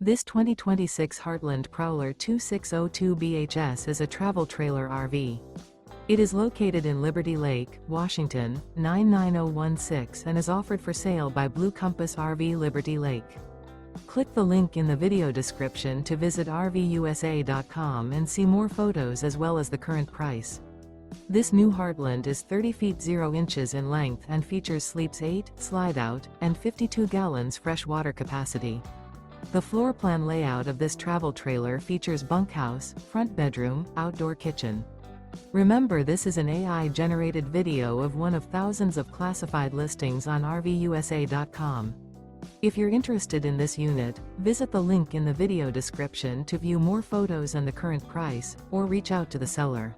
This 2026 Heartland Prowler 2602 BHS is a travel trailer RV. It is located in Liberty Lake, Washington, 99016 and is offered for sale by Blue Compass RV Liberty Lake. Click the link in the video description to visit RVUSA.com and see more photos as well as the current price. This new Heartland is 30 feet 0 inches in length and features sleeps 8, slide-out, and 52 gallons fresh water capacity. The floor plan layout of this travel trailer features bunkhouse, front bedroom, outdoor kitchen. Remember, this is an AI-generated video of one of thousands of classified listings on RVUSA.com. If you're interested in this unit, visit the link in the video description to view more photos and the current price, or reach out to the seller.